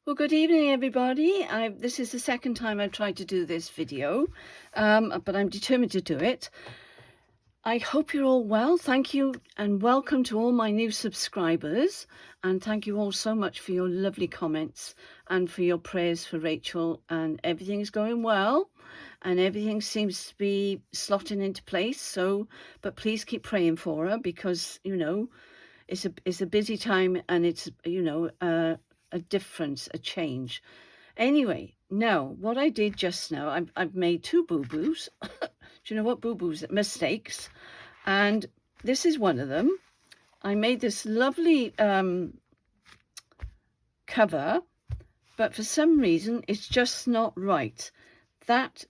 Well, good evening, everybody. This is the second time I've tried to do this video, but I'm determined to do it. I hope you're all well. Thank you and welcome to all my new subscribers. And thank you all so much for your lovely comments and for your prayers for Rachel. And everything's going well and everything seems to be slotting into place. But please keep praying for her because, you know, it's a busy time and it's, you know, a difference, a change. Anyway, now what I did just now, I've made two boo-boos. Do you know what boo-boos? Mistakes. And this is one of them. I made this lovely cover, but for some reason it's just not right. That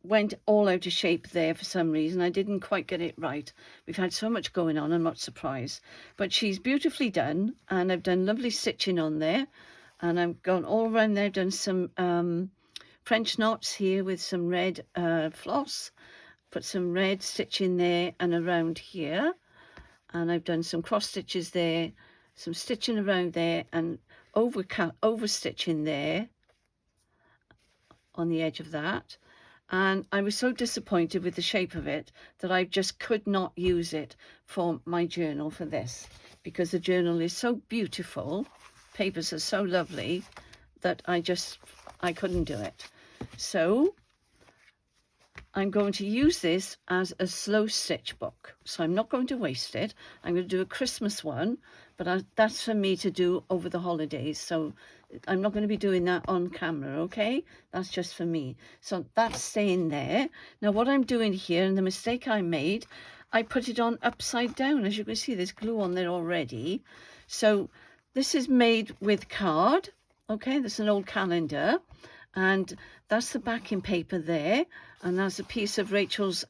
went all out of shape there for some reason. I didn't quite get it right. We've had so much going on, I'm not surprised. But she's beautifully done, and I've done lovely stitching on there. And I've gone all around there, done some French knots here with some red floss. Put some red stitching there and around here. And I've done some cross stitches there, some stitching around there, and over stitching there on the edge of that. And I was so disappointed with the shape of it that I just could not use it for my journal for this, because the journal is so beautiful, papers are so lovely, that I couldn't do it. So I'm going to use this as a slow stitch book. So I'm not going to waste it. I'm going to do a Christmas one, but that's for me to do over the holidays. So I'm not going to be doing that on camera, okay? That's just for me. So that's staying there. Now what I'm doing here, and the mistake I made, I put it on upside down. As you can see, there's glue on there already. So this is made with card, okay? That's an old calendar. And that's the backing paper there. And that's a piece of Rachel's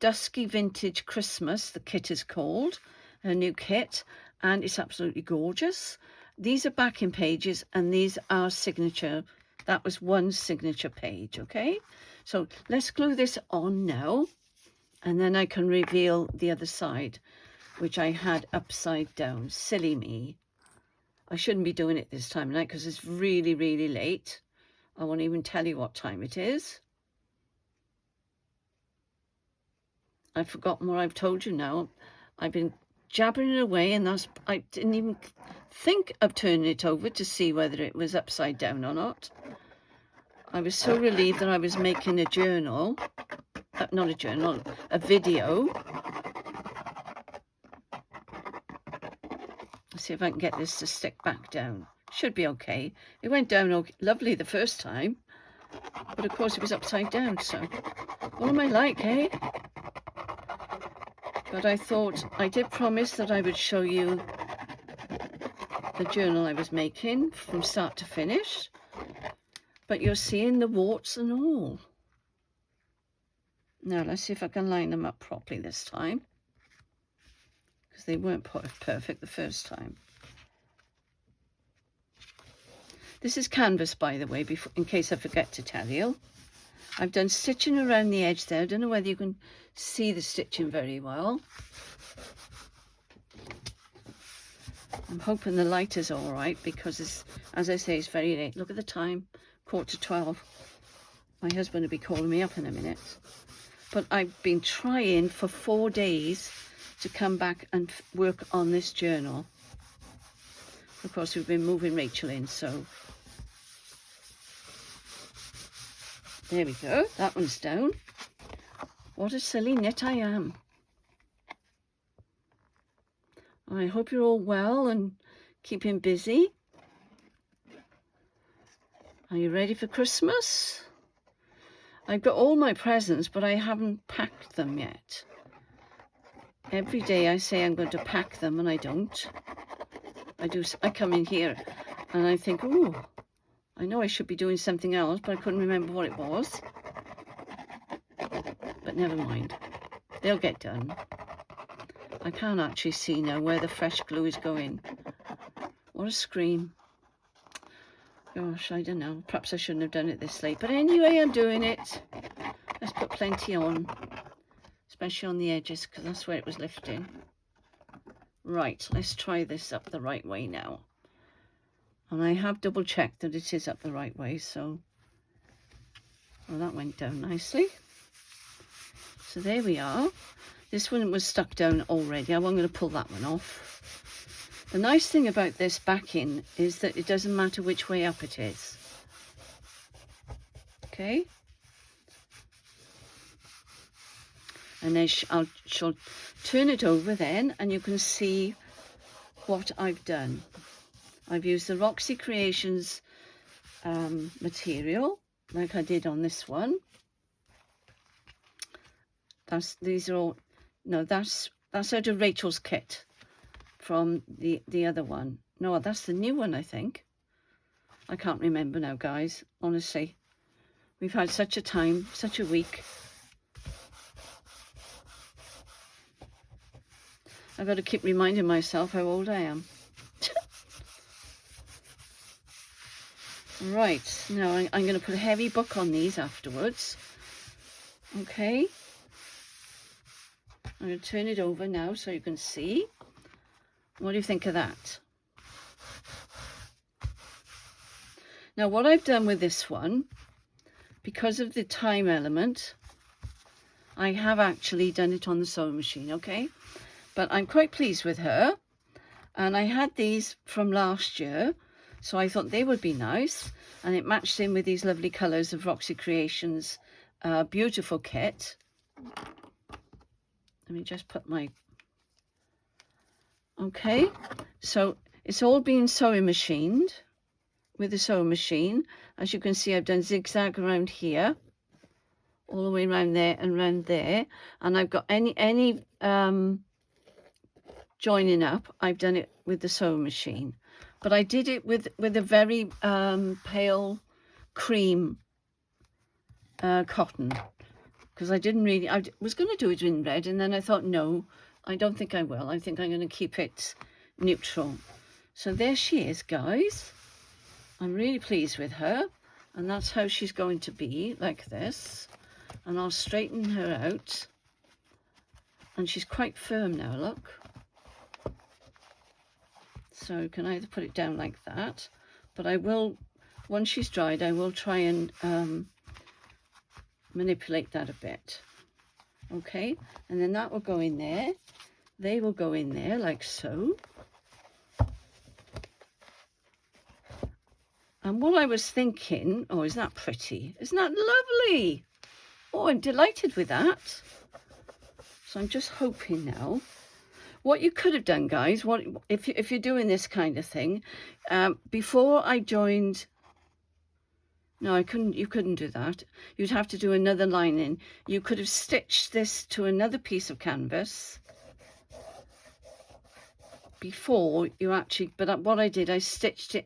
Dusky Vintage Christmas, the kit is called, her new kit. And it's absolutely gorgeous. These are backing pages and these are signature. That was one signature page, okay? So let's glue this on now. And then I can reveal the other side, which I had upside down. Silly me. I shouldn't be doing it this time of night because it's really, really late. I won't even tell you what time it is. I've forgotten what I've told you now. I've been jabbering it away, and I didn't even think of turning it over to see whether it was upside down or not. I was so relieved that I was making a journal. Not a journal, a video. Let's see if I can get this to stick back down. Should be okay. It went down okay, lovely the first time, but of course it was upside down, so what am I like, eh? But I thought, I did promise that I would show you the journal I was making from start to finish, but you're seeing the warts and all. Now let's see if I can line them up properly this time, because they weren't perfect the first time. This is canvas, by the way, in case I forget to tell you. I've done stitching around the edge there. I don't know whether you can see the stitching very well. I'm hoping the light is all right because, as I say, it's very late. Look at the time, 11:45. My husband will be calling me up in a minute. But I've been trying for 4 days to come back and work on this journal. Of course, we've been moving Rachel in, so there we go. That one's down. What a silly knit I am. I hope you're all well and keeping busy. Are you ready for Christmas? I've got all my presents, but I haven't packed them yet. Every day I say I'm going to pack them, and I don't. I come in here and I think, oh, I know I should be doing something else, but I couldn't remember what it was. But never mind. They'll get done. I can't actually see now where the fresh glue is going. What a scream. Gosh, I don't know. Perhaps I shouldn't have done it this late. But anyway, I'm doing it. Let's put plenty on. Especially on the edges, because that's where it was lifting. Right, let's try this up the right way now. And I have double checked that it is up the right way, so well, that went down nicely. So there we are. This one was stuck down already. I'm going to pull that one off. The nice thing about this backing is that it doesn't matter which way up it is. Okay. And then she'll turn it over then, and you can see what I've done. I've used the Roxy Creations material, like I did on this one. These are all, no, that's out of Rachel's kit from the other one. No, that's the new one, I think. I can't remember now, guys, honestly. We've had such a time, such a week. I've got to keep reminding myself how old I am. Right, now I'm going to put a heavy book on these afterwards. Okay. I'm going to turn it over now so you can see. What do you think of that? Now, what I've done with this one, because of the time element, I have actually done it on the sewing machine, okay? But I'm quite pleased with her. And I had these from last year, so I thought they would be nice. And it matched in with these lovely colours of Roxy Creations beautiful kit. Let me just put my... Okay, so it's all been sewing machined with the sewing machine. As you can see, I've done zigzag around here, all the way around there and around there. And I've got any joining up, I've done it with the sewing machine. But I did it with a very pale cream cotton, because I didn't really, I was going to do it in red, and then I thought, no, I don't think I will. I think I'm going to keep it neutral. So there she is, guys. I'm really pleased with her, and that's how she's going to be, like this. And I'll straighten her out. And she's quite firm now, look. So you can either put it down like that, but I will, once she's dried, I will try and manipulate that a bit. Okay, and then that will go in there. They will go in there like so. And what I was thinking, oh, isn't that pretty? Isn't that lovely? Oh, I'm delighted with that. So I'm just hoping now. What you could have done, guys, what if you're doing this kind of thing, before I joined, no, you couldn't do that. You'd have to do another lining. You could have stitched this to another piece of canvas before you actually, but what I did, I stitched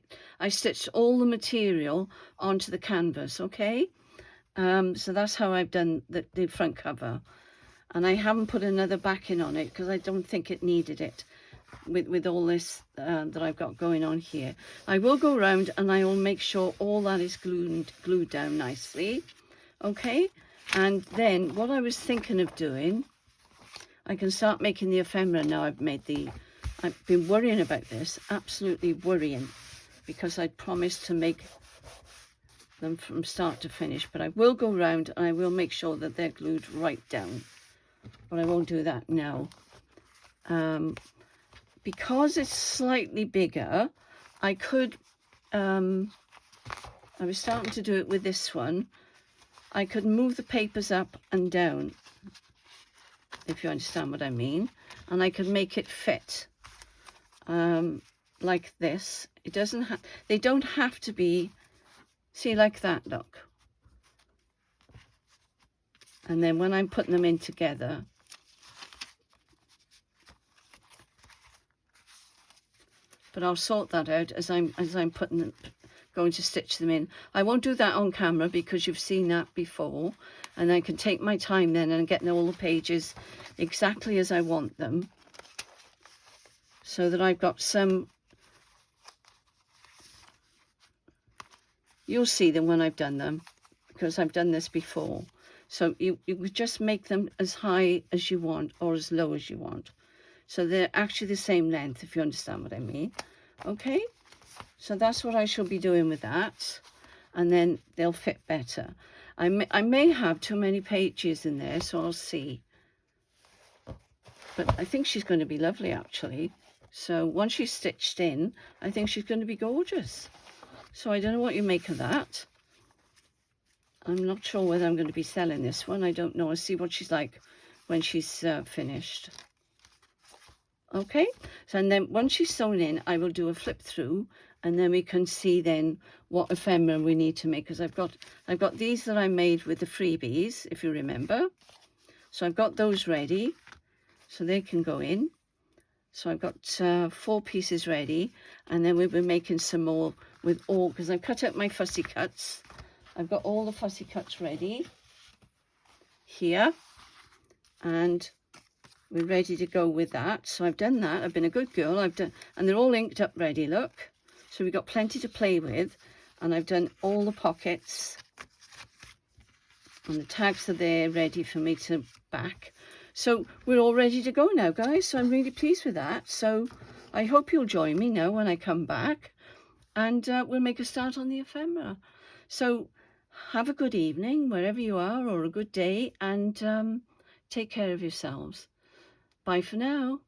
all the material onto the canvas, okay? So that's how I've done the front cover. And I haven't put another backing on it because I don't think it needed it with all this that I've got going on here. I will go around and I will make sure all that is glued down nicely. Okay, and then what I was thinking of doing, I can start making the ephemera now. I've been worrying about this, absolutely worrying, because I promised to make them from start to finish. But I will go around and I will make sure that they're glued right down. But I won't do that now. Because it's slightly bigger, I could, I was starting to do it with this one, I could move the papers up and down, if you understand what I mean, and I could make it fit like this. It doesn't have, they don't have to be, see, like that, look. And then when I'm putting them in together, but I'll sort that out as I'm putting them, going to stitch them in. I won't do that on camera because you've seen that before, and I can take my time then and getting all the pages exactly as I want them, so that I've got some. You'll see them when I've done them, because I've done this before. So you would just make them as high as you want or as low as you want. So they're actually the same length, if you understand what I mean. Okay, So that's what I shall be doing with that, and then they'll fit better. I may have too many pages in there, so I'll see. But I think she's going to be lovely, actually. So once she's stitched in, I think she's going to be gorgeous. So I don't know what you make of that. I'm not sure whether I'm going to be selling this one. I don't know. I'll see what she's like when she's finished. Okay, so and then once she's sewn in, I will do a flip through, and then we can see then what ephemera we need to make. Because I've got these that I made with the freebies, if you remember. So I've got those ready, so they can go in. So I've got 4 pieces ready, and then we'll be making some more with all, because I've cut out my fussy cuts. I've got all the fussy cuts ready here, and we're ready to go with that. So I've done that. I've been a good girl. I've done, and they're all inked up ready, look. So we've got plenty to play with, and I've done all the pockets, and the tags are there ready for me to back. So we're all ready to go now, guys. So I'm really pleased with that. So I hope you'll join me now when I come back, and we'll make a start on the ephemera. So have a good evening wherever you are, or a good day, and take care of yourselves. Bye for now.